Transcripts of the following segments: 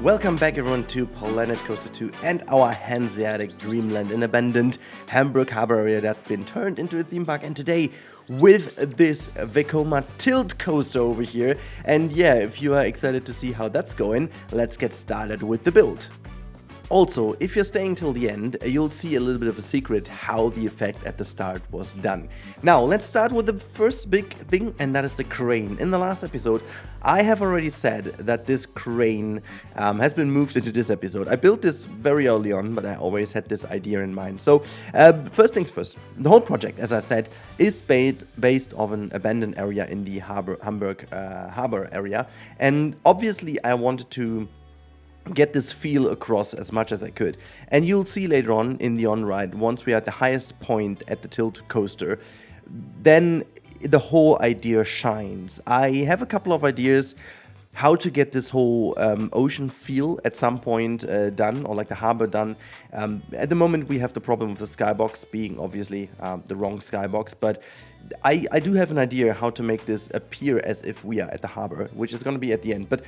Welcome back everyone to Planet Coaster 2 and our Hanseatic Dreamland, an abandoned Hamburg harbor area that's been turned into a theme park. And today with this Vekoma tilt coaster over here. And yeah, if you are excited to see how that's going, let's get started with the build. Also, if you're staying till the end, you'll see a little bit of a secret how the effect at the start was done. Now, let's start with the first big thing, and that is the crane. In the last episode, I have already said that this crane has been moved into this episode. I built this very early on, but I always had this idea in mind. So, first things first, the whole project, as I said, is based on an abandoned area in the Hamburg harbor area. And obviously, I wanted to get this feel across as much as I could. And you'll see later on in the on-ride, once we are at the highest point at the tilt coaster, then the whole idea shines. I have a couple of ideas how to get this whole ocean feel at some point done, or like the harbor done. At the moment we have the problem with the skybox being obviously the wrong skybox, but I do have an idea how to make this appear as if we are at the harbor, which is going to be at the end. But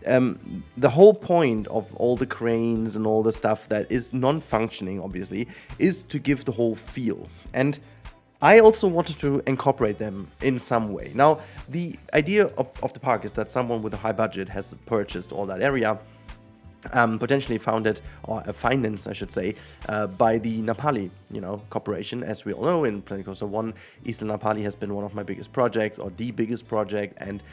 the whole point of all the cranes and all the stuff that is non-functioning, obviously, is to give the whole feel. And I also wanted to incorporate them in some way. Now, the idea of the park is that someone with a high budget has purchased all that area, potentially founded, or financed, I should say, by the Nepali, corporation. As we all know, in Planet Coaster 1, Eastern Nepali has been one of my biggest projects, or the biggest project, and,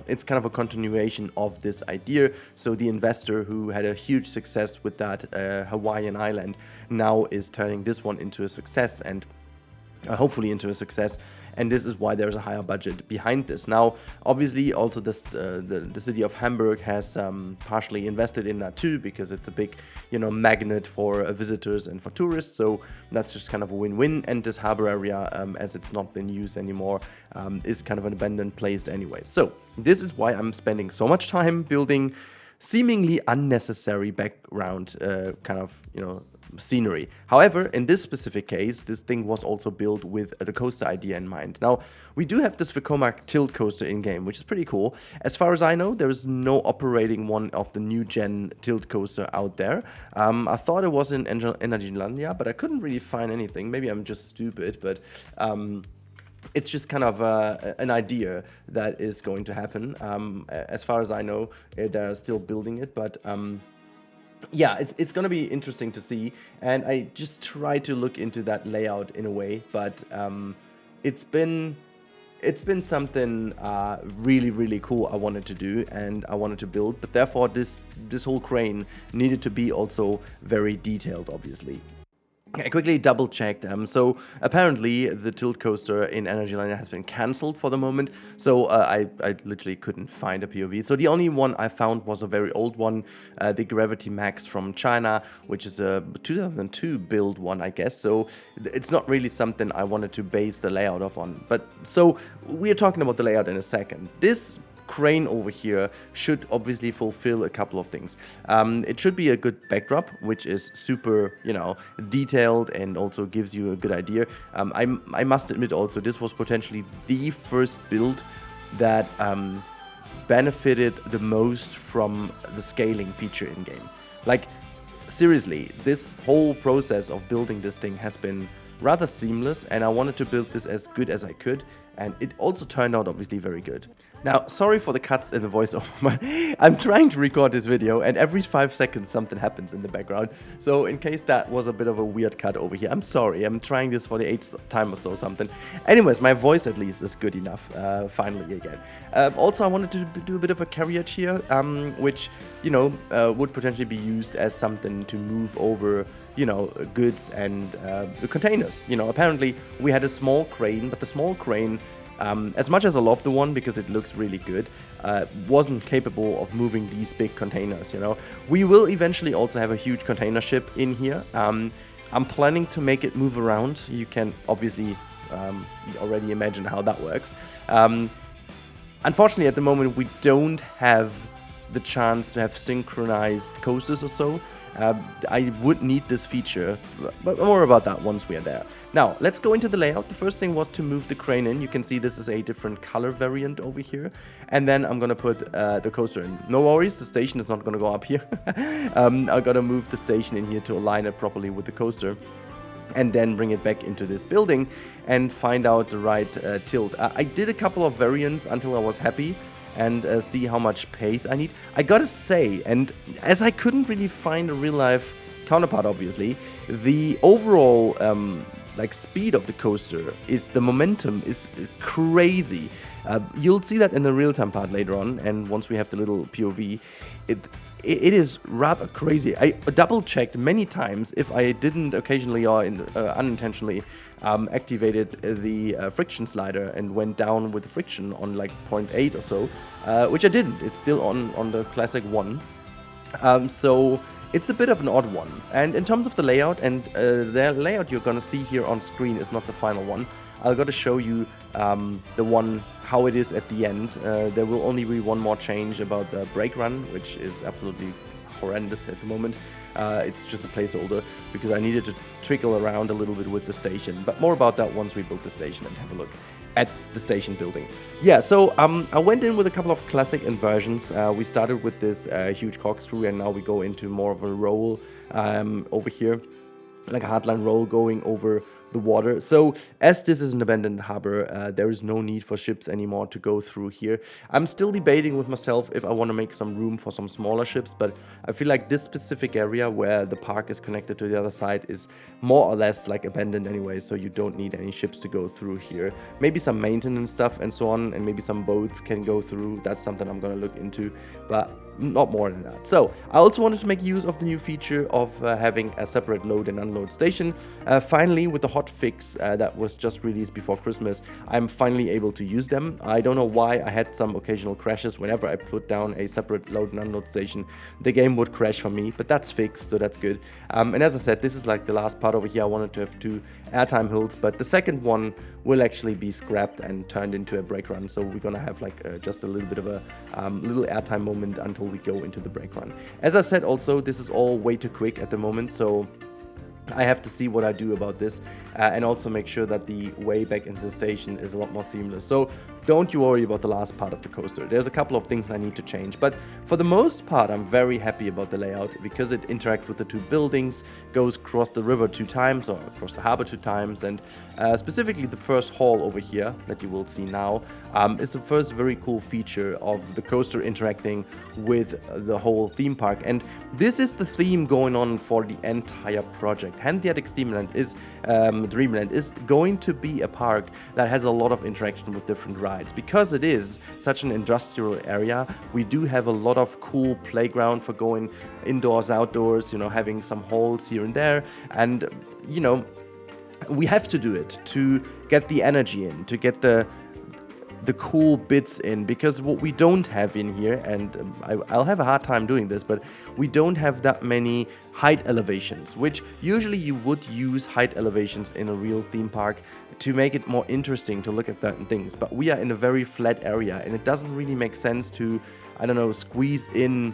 it's kind of a continuation of this idea. So the investor who had a huge success with that Hawaiian island now is turning this one into a success, and hopefully into a success, and this is why there's a higher budget behind this. Now, obviously, also the city of Hamburg has partially invested in that too, because it's a big, magnet for visitors and for tourists. So that's just kind of a win-win. And this harbor area, as it's not been used anymore, is kind of an abandoned place anyway. So this is why I'm spending so much time building seemingly unnecessary background scenery. However, in this specific case, this thing was also built with the coaster idea in mind. Now, we do have this Vekoma tilt coaster in-game, which is pretty cool. As far as I know, there is no operating one of the new gen tilt coaster out there. I thought it was in Energylandia, but I couldn't really find anything. Maybe I'm just stupid, but it's just kind of an idea that is going to happen. As far as I know, they're still building it, but yeah, it's going to be interesting to see, and I just try to look into that layout in a way, but it's been something really, really cool I wanted to do and I wanted to build, but therefore this whole crane needed to be also very detailed, obviously. I quickly double checked so apparently the tilt coaster in Energylandia has been cancelled for the moment, so I literally couldn't find a POV. So the only one I found was a very old one, the Gravity Max from China, which is a 2002 build one, I guess. So it's not really something I wanted to base the layout off on. But so we're talking about the layout in a second. This crane over here should obviously fulfill a couple of things. It should be a good backdrop, which is super, detailed and also gives you a good idea. I must admit also, this was potentially the first build that benefited the most from the scaling feature in game. Like, seriously, this whole process of building this thing has been rather seamless, and I wanted to build this as good as I could, and it also turned out obviously very good. Now, sorry for the cuts in the voiceover, I'm trying to record this video and every 5 seconds something happens in the background. So in case that was a bit of a weird cut over here, I'm sorry, I'm trying this for the 8th time or so something. Anyways, my voice at least is good enough, finally again. Also, I wanted to do a bit of a carriage here, which, would potentially be used as something to move over, goods and containers. Apparently we had a small crane, but the small crane, as much as I love the one because it looks really good, wasn't capable of moving these big containers, We will eventually also have a huge container ship in here. I'm planning to make it move around. You can obviously already imagine how that works. Unfortunately, at the moment, we don't have the chance to have synchronized coasters or so. I would need this feature, but more about that once we are there. Now, let's go into the layout. The first thing was to move the crane in. You can see this is a different color variant over here. And then I'm gonna put the coaster in. No worries, the station is not gonna go up here. I'm gonna move the station in here to align it properly with the coaster. And then bring it back into this building and find out the right tilt. I did a couple of variants until I was happy and see how much pace I need. I gotta say, and as I couldn't really find a real life counterpart, obviously, the overall like speed of the coaster is, the momentum is crazy. You'll see that in the real-time part later on, and once we have the little POV, it is rather crazy. I double-checked many times if I didn't occasionally or unintentionally activated the friction slider and went down with the friction on like 0.8 or so, which I didn't. It's still on the classic one. So it's a bit of an odd one. And in terms of the layout, and the layout you're gonna see here on screen is not the final one. I've got to show you the one, how it is at the end. There will only be one more change about the brake run, which is absolutely horrendous at the moment. It's just a placeholder because I needed to trickle around a little bit with the station. But more about that once we build the station and have a look at the station building. Yeah, so I went in with a couple of classic inversions. We started with this huge corkscrew, and now we go into more of a roll over here, like a hardline roll going over the water. So as this is an abandoned harbor, there is no need for ships anymore to go through here. I'm still debating with myself if I want to make some room for some smaller ships, but I feel like this specific area where the park is connected to the other side is more or less like abandoned anyway, so you don't need any ships to go through here. Maybe some maintenance stuff and so on, and maybe some boats can go through. That's something I'm gonna look into, but not more than that. So I also wanted to make use of the new feature of having a separate load and unload station. Finally, with the hot fix that was just released before Christmas, I'm finally able to use them. I don't know why I had some occasional crashes. Whenever I put down a separate load and unload station, the game would crash for me, but that's fixed, so that's good. And as I said, this is like the last part over here. I wanted to have 2 airtime hills, but the second one will actually be scrapped and turned into a brake run, so we're gonna have like just a little bit of a little airtime moment until we go into the brake run. As I said, also, this is all way too quick at the moment, so I have to see what I do about this and also make sure that the way back into the station is a lot more seamless. So don't you worry about the last part of the coaster. There's a couple of things I need to change, but for the most part I'm very happy about the layout because it interacts with the 2 buildings, goes across the river 2 times or across the harbor 2 times, and specifically the first hall over here that you will see now is the first very cool feature of the coaster interacting with the whole theme park. And this is the theme going on for the entire project. Hanseatic Dreamland is going to be a park that has a lot of interaction with different rides. Because it is such an industrial area, we do have a lot of cool playground for going indoors, outdoors, you know, having some halls here and there, and you know, we have to do it to get the energy in, to get the cool bits in, because what we don't have in here, and I'll have a hard time doing this, but we don't have that many height elevations, which usually you would use height elevations in a real theme park to make it more interesting to look at certain things. But we are in a very flat area, and it doesn't really make sense to, I don't know, squeeze in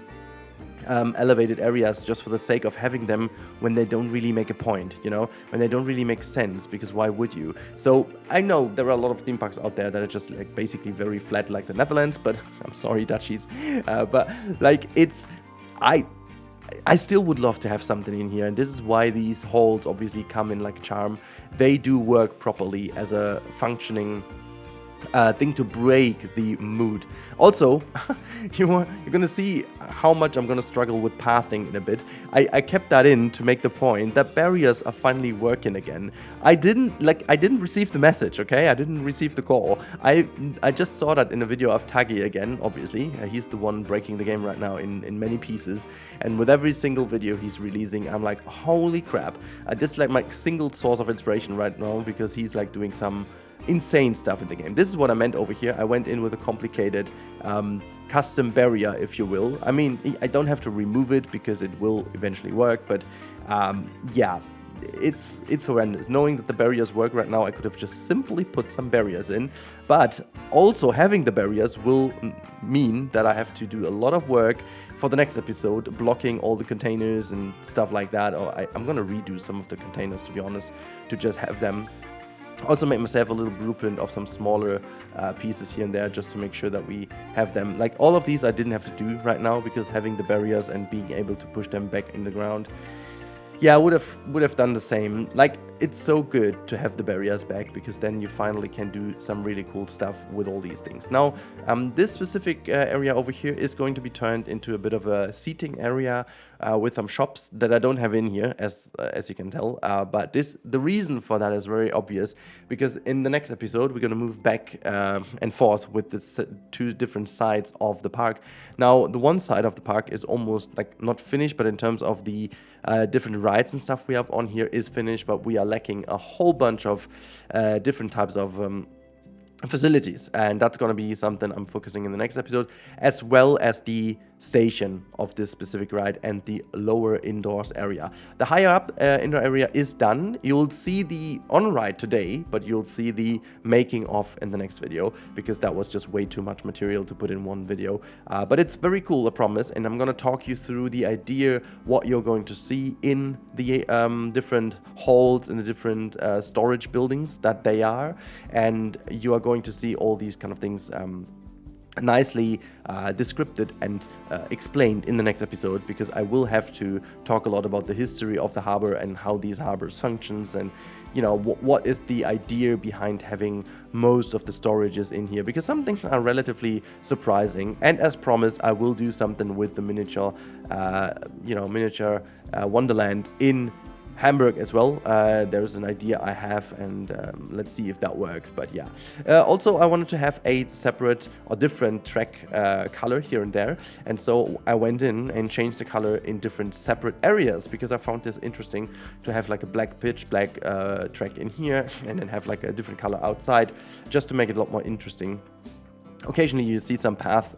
elevated areas just for the sake of having them when they don't really make a point, you know, when they don't really make sense, because why would you? So I know there are a lot of theme parks out there that are just like basically very flat, like the Netherlands, but I'm sorry, Dutchies, but like it's, I still would love to have something in here, and this is why these halls obviously come in like a charm. They do work properly as a functioning thing to break the mood. Also, you're gonna see how much I'm gonna struggle with pathing in a bit. I kept that in to make the point that barriers are finally working again. I didn't receive the message, okay? I didn't receive the call. I just saw that in a video of Taggy again, obviously. He's the one breaking the game right now in many pieces, and with every single video he's releasing, I'm like, holy crap. This is like my single source of inspiration right now, because he's like doing some insane stuff in the game. This is what I meant over here. I went in with a complicated custom barrier, if you will. I mean, I don't have to remove it because it will eventually work, but yeah, it's horrendous. Knowing that the barriers work right now, I could have just simply put some barriers in, but also having the barriers will mean that I have to do a lot of work for the next episode, blocking all the containers and stuff like that. Or I'm gonna redo some of the containers, to be honest, to just have them. Also make myself a little blueprint of some smaller pieces here and there, just to make sure that we have them. Like all of these I didn't have to do right now, because having the barriers and being able to push them back in the ground, yeah, I would have done the same. Like, it's so good to have the barriers back, because then you finally can do some really cool stuff with all these things. Now, this specific area over here is going to be turned into a bit of a seating area with some shops that I don't have in here, as you can tell. But the reason for that is very obvious, because in the next episode we're going to move back and forth with the two different sides of the park. Now, the one side of the park is almost like not finished, but in terms of the different rides and stuff we have on here is finished, but we are lacking a whole bunch of different types of facilities, and that's going to be something I'm focusing in the next episode, as well as the station of this specific ride and the lower indoors area. The higher up indoor area is done. You'll see the on ride today, but you'll see the making of in the next video, because that was just way too much material to put in one video. But it's very cool, I promise, and I'm going to talk you through the idea, what you're going to see in the different halls, in the different storage buildings that they are, and you are going to see all these kind of things nicely descripted and explained in the next episode, because I will have to talk a lot about the history of the harbor and how these harbors functions, and you know, what is the idea behind having most of the storages in here, because some things are relatively surprising. And as promised, I will do something with the miniature miniature wonderland in Hamburg as well. There's an idea I have, and let's see if that works. But yeah, also I wanted to have a separate or different track color here and there, and so I went in and changed the color in different separate areas, because I found this interesting to have like a pitch black track in here, and then have like a different color outside, just to make it a lot more interesting. Occasionally you see some path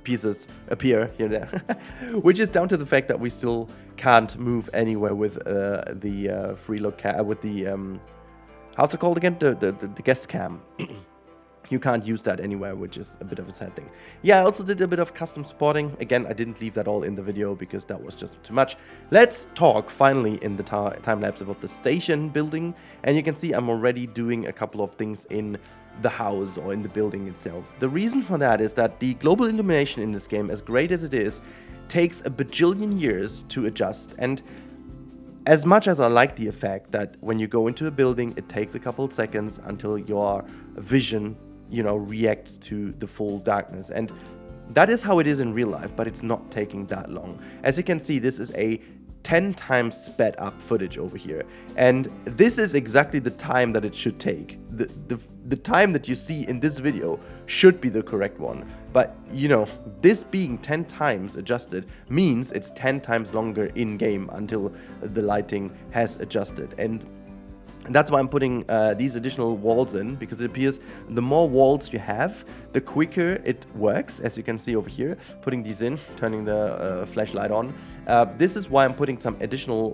pieces appear here and there, which is down to the fact that we still can't move anywhere with the free look with the how's it called again, the guest cam. You can't use that anywhere, which is a bit of a sad thing. Yeah, I also did a bit of custom spotting. Again, I didn't leave that all in the video because that was just too much. Let's talk finally in the time lapse about the station building, and you can see I'm already doing a couple of things in the house or in the building itself. The reason for that is that the global illumination in this game, as great as it is, takes a bajillion years to adjust. And as much as I like the effect that when you go into a building, it takes a couple of seconds until your vision, you know, reacts to the full darkness. And that is how it is in real life, but it's not taking that long. As you can see, this is a 10 times sped up footage over here, and this is exactly the time that it should take. The time that you see in this video should be the correct one, but you know, this being 10 times adjusted means it's 10 times longer in game until the lighting has adjusted. And that's why I'm putting these additional walls in, because it appears the more walls you have, the quicker it works. As you can see over here, putting these in, turning the flashlight on. This is why I'm putting some additional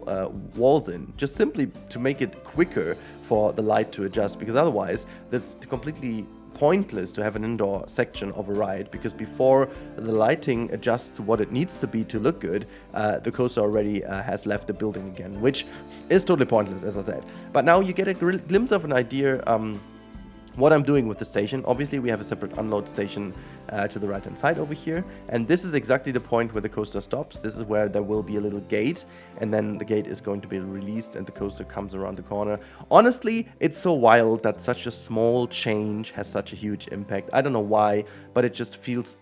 walls in, just simply to make it quicker for the light to adjust, because otherwise that's completely pointless to have an indoor section of a ride, because before the lighting adjusts to what it needs to be to look good, the coaster already has left the building again, which is totally pointless, as I said. But now you get a glimpse of an idea what I'm doing with the station. Obviously we have a separate unload station to the right hand side over here, and this is exactly the point where the coaster stops. This is where there will be a little gate, and then the gate is going to be released and the coaster comes around the corner. Honestly, it's so wild that such a small change has such a huge impact. I don't know why, but it just feels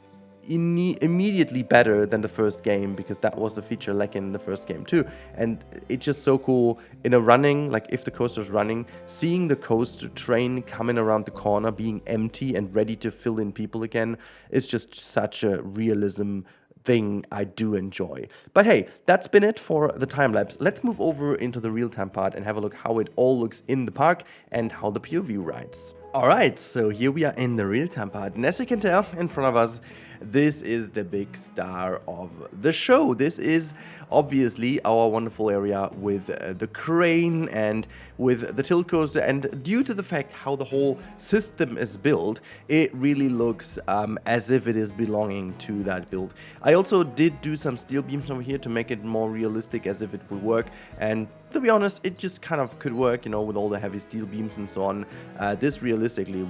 immediately better than the first game, because that was a feature lacking in the first game too. And it's just so cool in a running, like if the coaster's running, seeing the coaster train coming around the corner being empty and ready to fill in people again is just such a realism thing I do enjoy. But hey, that's been it for the time lapse. Let's move over into the real-time part and have a look how it all looks in the park and how the POV rides. Alright, so here we are in the real-time part, and as you can tell in front of us, this is the big star of the show. This is obviously our wonderful area with the crane and with the tilt coaster, and due to the fact how the whole system is built, it really looks as if it is belonging to that build. I also did do some steel beams over here to make it more realistic, as if it would work, and to be honest, it just kind of could work, you know, with all the heavy steel beams and so on. This realistically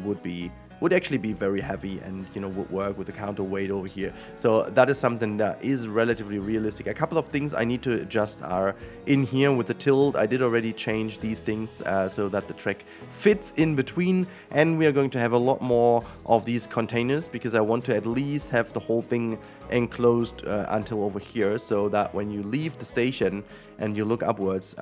would actually be very heavy, and, you know, would work with the counterweight over here. So that is something that is relatively realistic. A couple of things I need to adjust are in here with the tilt. I did already change these things so that the track fits in between, and we are going to have a lot more of these containers, because I want to at least have the whole thing enclosed until over here, so that when you leave the station and you look upwards,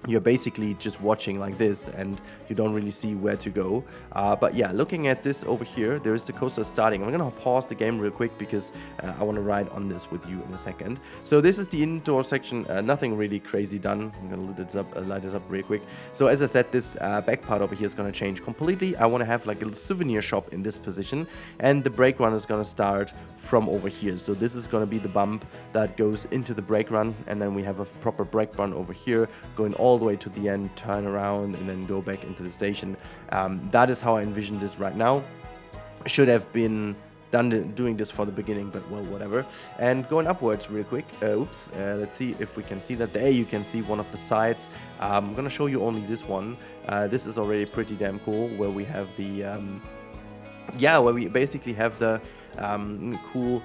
you're basically just watching like this, and you don't really see where to go. But yeah, looking at this over here, there is the coaster starting. I'm gonna pause the game real quick, because I want to ride on this with you in a second. So this is the indoor section, nothing really crazy done. I'm gonna light this up real quick. So as I said, this back part over here is gonna change completely. I want to have like a little souvenir shop in this position, and the brake run is gonna start from over here. So this is gonna be the bump that goes into the brake run, and then we have a proper brake run over here going all the way to the end, turn around, and then go back into the station. That is how I envision this right now. Should have been doing this for the beginning, but well, whatever. And going upwards real quick, let's see if we can see that. There you can see one of the sides. I'm gonna show you only this one. This is already pretty damn cool, where we have the where we basically have the cool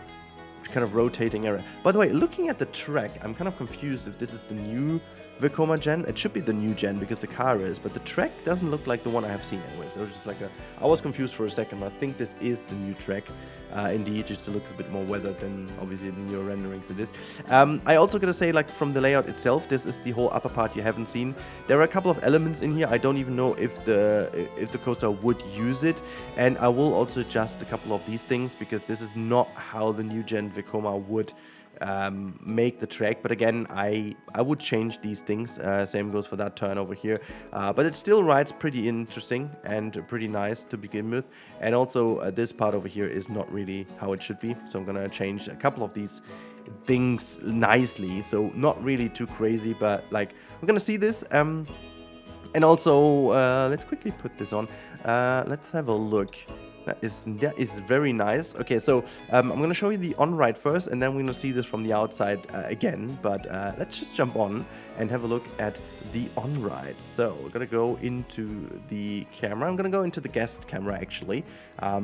kind of rotating area. By the way, looking at the track, I'm kind of confused if this is the new Vekoma gen. It should be the new gen, because the car is, but the track doesn't look like the one I have seen anyways. It was just like I was confused for a second, but I think this is the new track. Indeed, it just looks a bit more weathered than obviously the newer renderings it is. I also gotta say, like, from the layout itself, this is the whole upper part you haven't seen. There are a couple of elements in here. I don't even know if the coaster would use it, and I will also adjust a couple of these things, because this is not how the new gen Vekoma would make the track. But again, I would change these things. Same goes for that turn over here, but it still rides pretty interesting and pretty nice to begin with. And also this part over here is not really how it should be, so I'm gonna change a couple of these things nicely, so not really too crazy, but like we're gonna see this. And also let's quickly put this on. Let's have a look. That is very nice. Okay, so I'm going to show you the on-ride first, and then we're going to see this from the outside again. But let's just jump on and have a look at the on-ride. So we're going to go into the camera. I'm going to go into the guest camera, actually,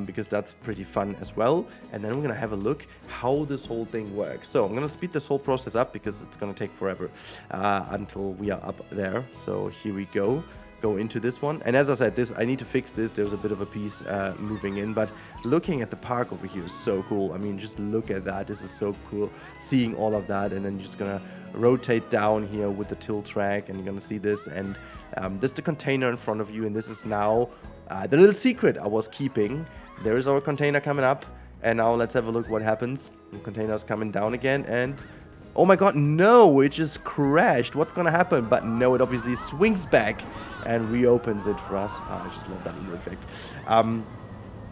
because that's pretty fun as well. And then we're going to have a look how this whole thing works. So I'm going to speed this whole process up, because it's going to take forever until we are up there. So here we go. Go into this one, and as I said, I need to fix this. There's a bit of a piece moving in, but looking at the park over here is so cool. I mean, just look at that. This is so cool, seeing all of that. And then you're just gonna rotate down here with the tilt track, and you're gonna see this, and there's the container in front of you, and this is now the little secret I was keeping. There is our container coming up, and now let's have a look what happens. The container's coming down again, and oh my god, no, it just crashed. What's gonna happen? But no, it obviously swings back and reopens it for us. I just love that little effect.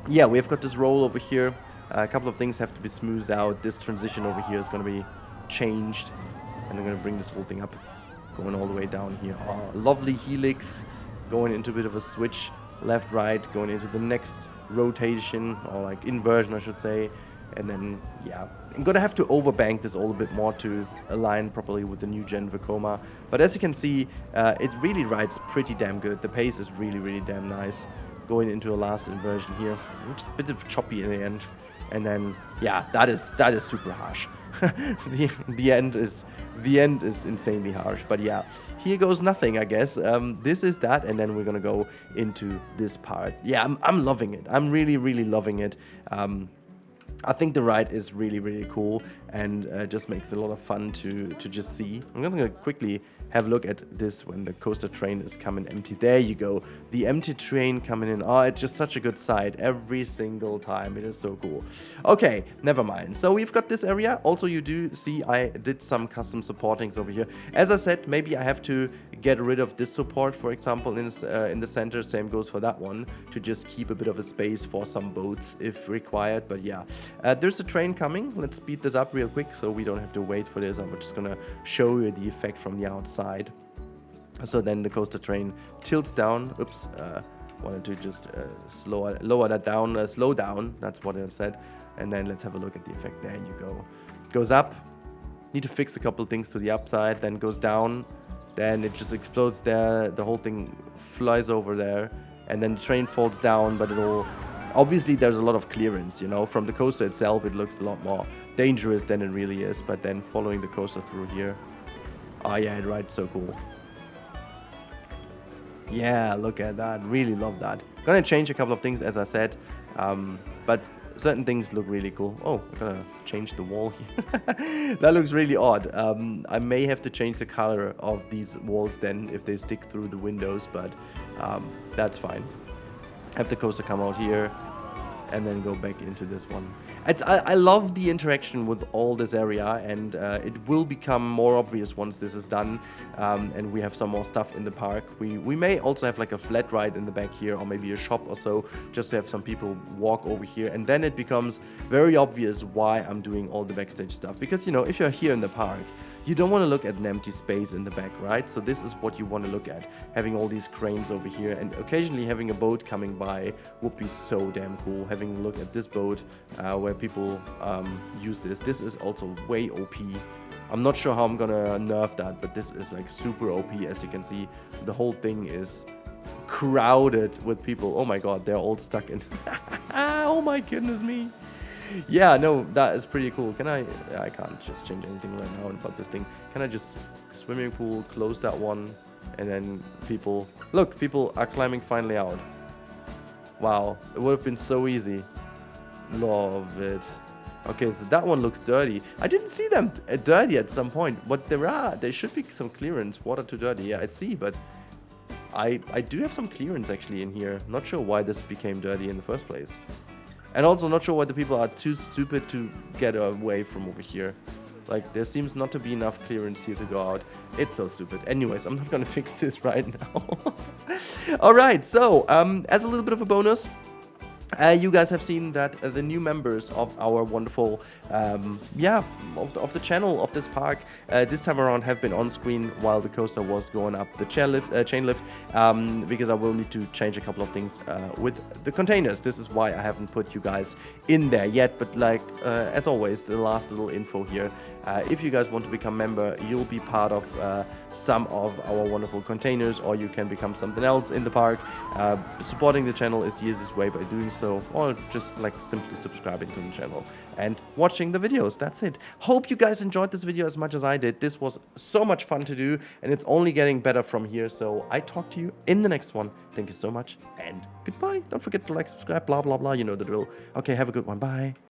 Yeah, we've got this roll over here. A couple of things have to be smoothed out. This transition over here is going to be changed, and I'm going to bring this whole thing up, going all the way down here. Oh, lovely helix, going into a bit of a switch, left, right, going into the next rotation, or like inversion, I should say. And then, yeah, I'm gonna have to overbank this all a bit more to align properly with the new gen Vekoma. But as you can see, it really rides pretty damn good. The pace is really, really damn nice. Going into a last inversion here, which is a bit of choppy in the end. And then, yeah, that is super harsh. the end is insanely harsh. But yeah, here goes nothing, I guess. This is that, and then we're gonna go into this part. Yeah, I'm loving it. I'm really, really loving it. I think the ride is really, really cool. and just makes it a lot of fun to just see. I'm gonna quickly have a look at this when the coaster train is coming empty. There you go, the empty train coming in. Oh, it's just such a good sight every single time. It is so cool. Okay, never mind. So we've got this area. Also, you do see I did some custom supportings over here. As I said, maybe I have to get rid of this support, for example, in the center. Same goes for that one, to just keep a bit of a space for some boats if required. But yeah, there's a train coming. Let's speed this up real quick so we don't have to wait for this. I'm just gonna show you the effect from the outside. So then the coaster train tilts down. Oops, wanted to just lower that down, slow down. That's what I said. And then let's have a look at the effect. There you go. It goes up. Need to fix a couple things to the upside. Then goes down. Then it just explodes there. The whole thing flies over there. And then the train falls down, but it'll... Obviously, there's a lot of clearance, you know. From the coaster itself, it looks a lot more dangerous than it really is. But then following the coaster through here... Oh yeah, it rides so cool. Yeah, look at that. Really love that. Gonna change a couple of things, as I said. But certain things look really cool. Oh, I'm gonna change the wall here. That looks really odd. I may have to change the color of these walls then if they stick through the windows, but that's fine. Have the coaster come out here and then go back into this one. I love the interaction with all this area, and it will become more obvious once this is done, and we have some more stuff in the park. We may also have like a flat ride in the back here, or maybe a shop or so, just to have some people walk over here, and then it becomes very obvious why I'm doing all the backstage stuff. Because, you know, if you're here in the park, you don't want to look at an empty space in the back, right? So this is what you want to look at, having all these cranes over here, and occasionally having a boat coming by would be so damn cool. Having a look at this boat where people use this. This is also way OP. I'm not sure how I'm gonna nerf that, but this is like super OP. As you can see, the whole thing is crowded with people. Oh my god, they're all stuck in. Oh my goodness me. Yeah, no, that is pretty cool. Can I can't just change anything right now about this thing. Can I just swimming pool, close that one, and then people, look, people are climbing finally out. Wow, it would have been so easy. Love it. Okay, so that one looks dirty. I didn't see them dirty at some point, but there should be some clearance. Water too dirty, yeah, I see, but I do have some clearance actually in here. Not sure why this became dirty in the first place. And also not sure why the people are too stupid to get away from over here. Like, there seems not to be enough clearance here to go out. It's so stupid. Anyways, I'm not gonna fix this right now. Alright, so, as a little bit of a bonus, you guys have seen that the new members of our wonderful, of the channel of this park this time around have been on screen while the coaster was going up the chain lift, because I will need to change a couple of things with the containers. This is why I haven't put you guys in there yet, but like as always, the last little info here. If you guys want to become member, you'll be part of some of our wonderful containers, or you can become something else in the park. Supporting the channel is the easiest way by doing so, or just like simply subscribing to the channel and watching the videos. That's it. Hope you guys enjoyed this video as much as I did. This was so much fun to do, and it's only getting better from here. So I talk to you in the next one. Thank you so much, and goodbye. Don't forget to like, subscribe, blah blah blah, you know the drill. Okay, have a good one. Bye.